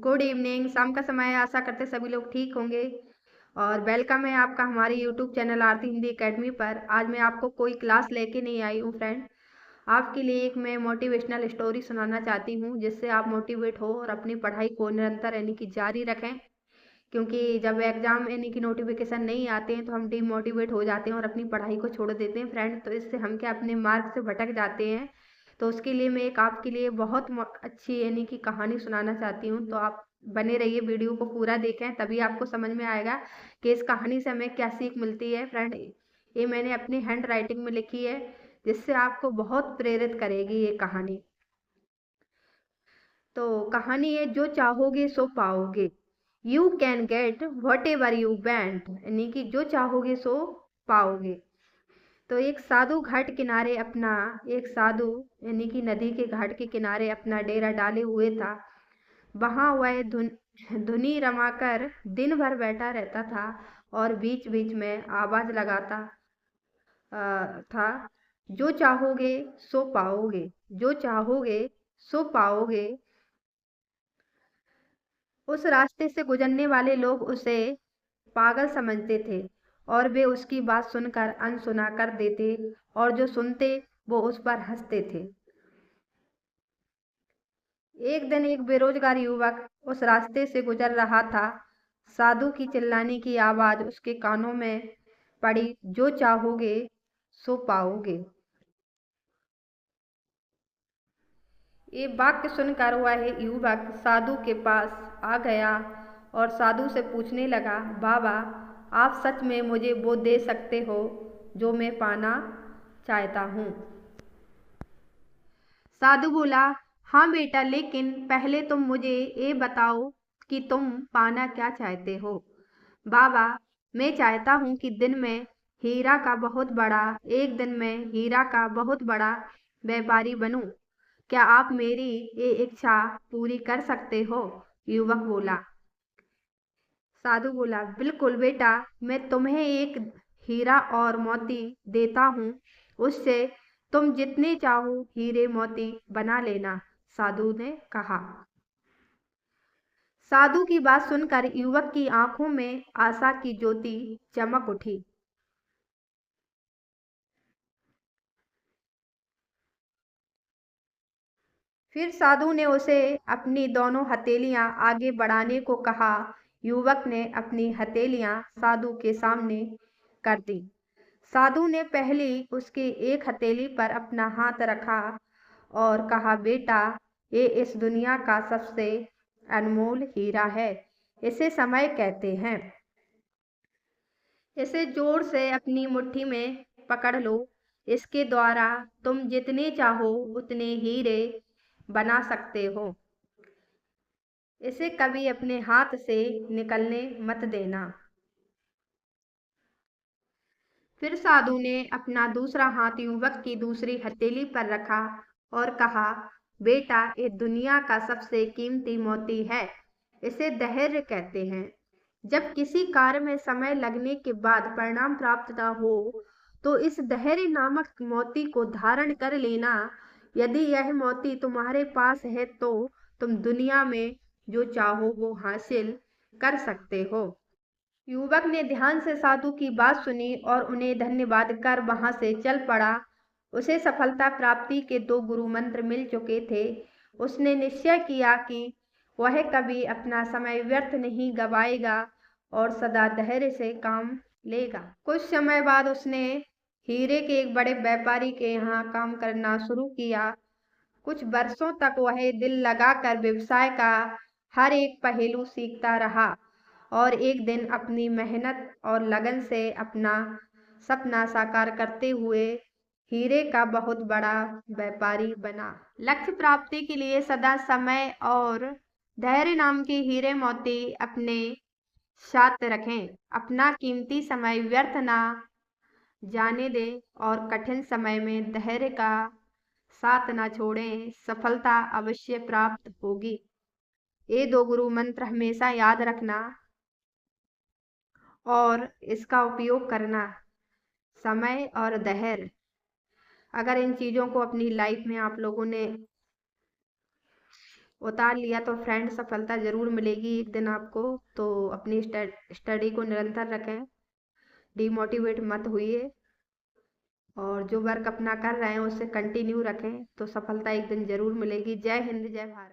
Good evening. शाम का समय है, आशा करते सभी लोग ठीक होंगे। और वेलकम है आपका हमारे यूट्यूब चैनल आरती हिंदी एकेडमी पर। आज मैं आपको कोई क्लास लेके नहीं आई हूँ फ्रेंड। आपके लिए एक मैं मोटिवेशनल स्टोरी सुनाना चाहती हूँ, जिससे आप मोटिवेट हो और अपनी पढ़ाई को निरंतर यानी कि जारी रखें। क्योंकि जब एग्जाम यानी कि नोटिफिकेशन नहीं आते हैं तो हम डीमोटिवेट हो जाते हैं और अपनी पढ़ाई को छोड़ देते हैं फ्रेंड। तो इससे हम क्या अपने मार्ग से भटक जाते हैं। तो उसके लिए मैं एक आपके लिए बहुत अच्छी यानी कि कहानी सुनाना चाहती हूँ। तो आप बने रहिए, वीडियो को पूरा देखें, तभी आपको समझ में आएगा कि इस कहानी से हमें क्या सीख मिलती है फ्रेंड। ये मैंने अपनी हैंड राइटिंग में लिखी है, जिससे आपको बहुत प्रेरित करेगी ये कहानी। तो कहानी है, जो चाहोगे सो पाओगे। You can get what ever you want, यानी कि जो चाहोगे सो पाओगे। तो एक साधु यानी कि नदी के घाट के किनारे अपना डेरा डाले हुए था। वहां वह धुनी रमाकर दिन भर बैठा रहता था और बीच बीच में आवाज लगाता था, जो चाहोगे सो पाओगे, जो चाहोगे सो पाओगे। उस रास्ते से गुजरने वाले लोग उसे पागल समझते थे और वे उसकी बात सुनकर अनसुना कर देते, और जो सुनते वो उस पर हंसते थे। एक दिन एक बेरोजगार युवक उस रास्ते से गुजर रहा था। साधु की चिल्लाने की आवाज उसके कानों में पड़ी, जो चाहोगे सो पाओगे। ये वाक्य सुनकर वह युवक साधु के पास आ गया और साधु से पूछने लगा, बाबा, आप सच में मुझे वो दे सकते हो जो मैं पाना चाहता हूँ? साधु बोला, हाँ बेटा, लेकिन पहले तुम मुझे ये बताओ कि तुम पाना क्या चाहते हो। बाबा, मैं चाहता हूँ कि एक दिन मैं हीरा का बहुत बड़ा व्यापारी बनूं। क्या आप मेरी ये इच्छा पूरी कर सकते हो? युवक बोला। साधु बोला, बिल्कुल बेटा, मैं तुम्हें एक हीरा और मोती देता हूँ। उससे तुम जितने चाहो हीरे मोती बना लेना, साधु ने कहा। साधु की बात सुनकर युवक की आंखों में आशा की ज्योति चमक उठी। फिर साधु ने उसे अपनी दोनों हथेलियां आगे बढ़ाने को कहा। युवक ने अपनी हथेलियां साधु के सामने कर दी। साधु ने पहली उसकी एक हथेली पर अपना हाथ रखा और कहा, बेटा, ये इस दुनिया का सबसे अनमोल हीरा है। इसे समय कहते हैं। इसे जोर से अपनी मुट्ठी में पकड़ लो। इसके द्वारा तुम जितने चाहो उतने हीरे बना सकते हो। इसे कभी अपने हाथ से निकलने मत देना। फिर साधु ने अपना दूसरा हाथ युवक की दूसरी हथेली पर रखा और कहा, बेटा, ये दुनिया का सबसे कीमती मोती है। इसे धैर्य कहते हैं। जब किसी कार्य में समय लगने के बाद परिणाम प्राप्त न हो, तो इस धैर्य नामक मोती को धारण कर लेना। यदि यह मोती तुम्हारे पास है तो तुम दुनिया में जो चाहो वो हासिल कर सकते हो। युवक ने ध्यान से साधु की बात सुनी और उन्हें धन्यवाद कर वहां से चल पड़ा। उसे सफलता प्राप्ति के 2 गुरु मंत्र मिल चुके थे। उसने निश्चय किया कि वह कभी अपना समय व्यर्थ नहीं गवाएगा और सदा धैर्य से काम लेगा। कुछ समय बाद उसने हीरे के एक बड़े व्यापारी के यहाँ काम करना शुरू किया। कुछ वर्षों तक वह दिल लगाकर व्यवसाय का हर एक पहलू सीखता रहा और एक दिन अपनी मेहनत और लगन से अपना सपना साकार करते हुए हीरे का बहुत बड़ा व्यापारी बना। लक्ष्य प्राप्ति के लिए सदा समय और धैर्य नाम के हीरे मोती अपने साथ रखें। अपना कीमती समय व्यर्थ ना जाने दें और कठिन समय में धैर्य का साथ ना छोड़ें। सफलता अवश्य प्राप्त होगी। ये 2 गुरु मंत्र हमेशा याद रखना और इसका उपयोग करना। समय और धैर्य, अगर इन चीज़ों को अपनी लाइफ में आप लोगों ने उतार लिया तो फ्रेंड सफलता ज़रूर मिलेगी एक दिन आपको। तो अपनी स्टडी को निरंतर रखें, डिमोटिवेट मत होइए और जो वर्क अपना कर रहे हैं उसे कंटिन्यू रखें, तो सफलता एक दिन ज़रूर मिलेगी। जय हिंद, जय भारत।